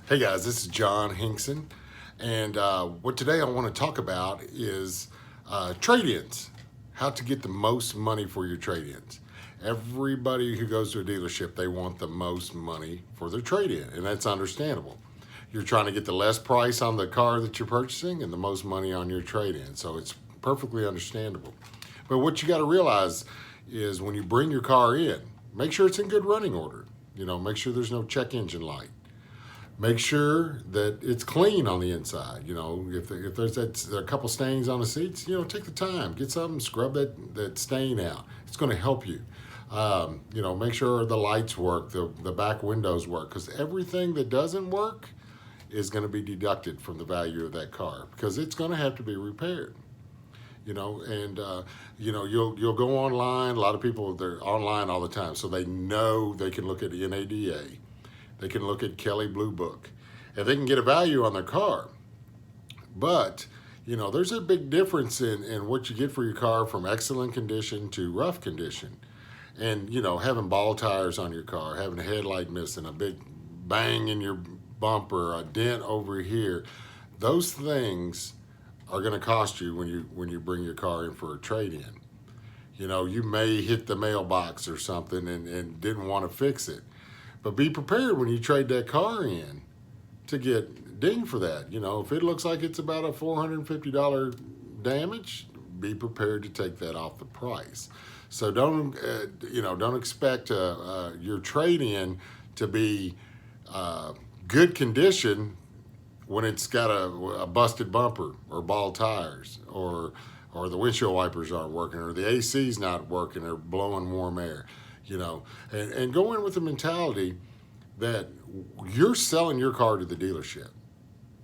Hey guys, this is John Hinkson, and what today I want to talk about is trade-ins. How to get the most money for your trade-ins. Everybody who goes to a dealership, they want the most money for their trade-in, and that's understandable. You're trying to get the less price on the car that you're purchasing and the most money on your trade-in, so it's perfectly understandable. But what you got to realize is when you bring your car in, make sure it's in good running order. Make sure there's no check engine light. Make sure that it's clean on the inside. If there's a couple stains on the seats, take the time, get something, scrub that stain out. It's going to help you. Make sure the lights work, the back windows work, because everything that doesn't work is going to be deducted from the value of that car because it's going to have to be repaired. You'll go online. A lot of people, they're online all the time, so they know they can look at NADA. They can look at Kelley Blue Book, and they can get a value on their car. But, there's a big difference in what you get for your car from excellent condition to rough condition. And, having ball tires on your car, having a headlight missing, a big bang in your bumper, a dent over here, those things are going to cost you when you bring your car in for a trade-in. You may hit the mailbox or something and didn't want to fix it. But be prepared when you trade that car in to get dinged for that. If it looks like it's about a $450 damage, be prepared to take that off the price. So don't expect your trade-in to be good condition when it's got a busted bumper or bald tires or the windshield wipers aren't working or the AC's not working or blowing warm air. And go in with the mentality that you're selling your car to the dealership.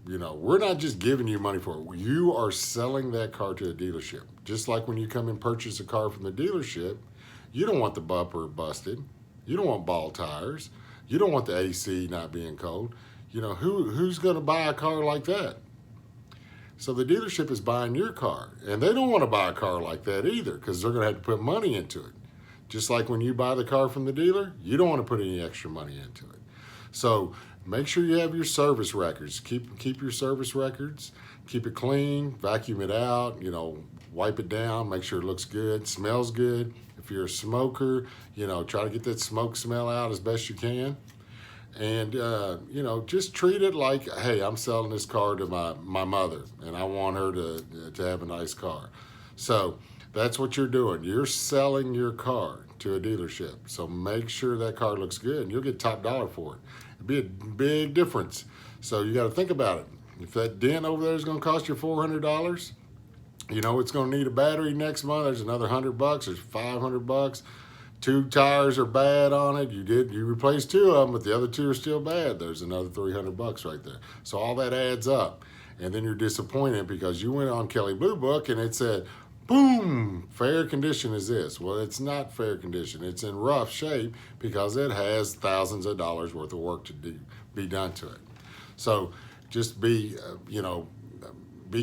We're not just giving you money for it. You are selling that car to a dealership. Just like when you come and purchase a car from the dealership, you don't want the bumper busted. You don't want bald tires. You don't want the AC not being cold. Who's going to buy a car like that? So the dealership is buying your car, and they don't want to buy a car like that either because they're going to have to put money into it. Just like when you buy the car from the dealer, you don't want to put any extra money into it. So make sure you have your service records. Keep your service records. Keep it clean. Vacuum it out. Wipe it down. Make sure it looks good. Smells good. If you're a smoker, try to get that smoke smell out as best you can. And just treat it like, hey, I'm selling this car to my mother, and I want her to have a nice car. So that's what you're doing. You're selling your car to a dealership. So make sure that car looks good, and you'll get top dollar for it. It'd be a big difference. So you got to think about it. If that dent over there is going to cost you $400, it's going to need a battery next month. There's another $100. There's $500. 2 tires are bad on it. You replaced 2 of them, but the other 2 are still bad. There's another $300 right there. So all that adds up, and then you're disappointed because you went on Kelley Blue Book and it said, boom, fair condition is this. Well, it's not fair condition. It's in rough shape because it has thousands of dollars worth of work to be done to it. So just be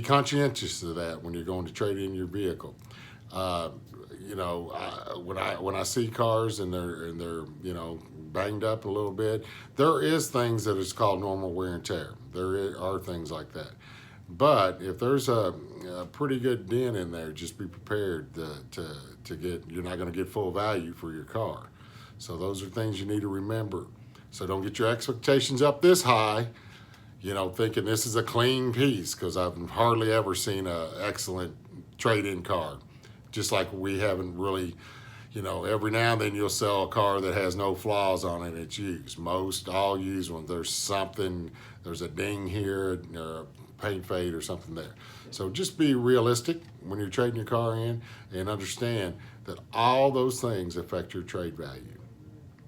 conscientious of that when you're going to trade in your vehicle. When I see cars and they're banged up a little bit, there is things that is called normal wear and tear. There are things like that. But if there's a pretty good dent in there, just be prepared to get, you're not going to get full value for your car. So those are things you need to remember. So don't get your expectations up this high, thinking this is a clean piece, because I've hardly ever seen an excellent trade-in car. Just like we haven't really, every now and then you'll sell a car that has no flaws on it, it's used. All used ones, there's a ding here, or a paint fade or something there. So just be realistic when you're trading your car in and understand that all those things affect your trade value.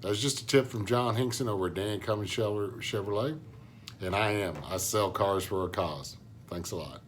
That's just a tip from John Hinkson over at Dan Cummins Chevrolet. And I sell cars for a cause. Thanks a lot.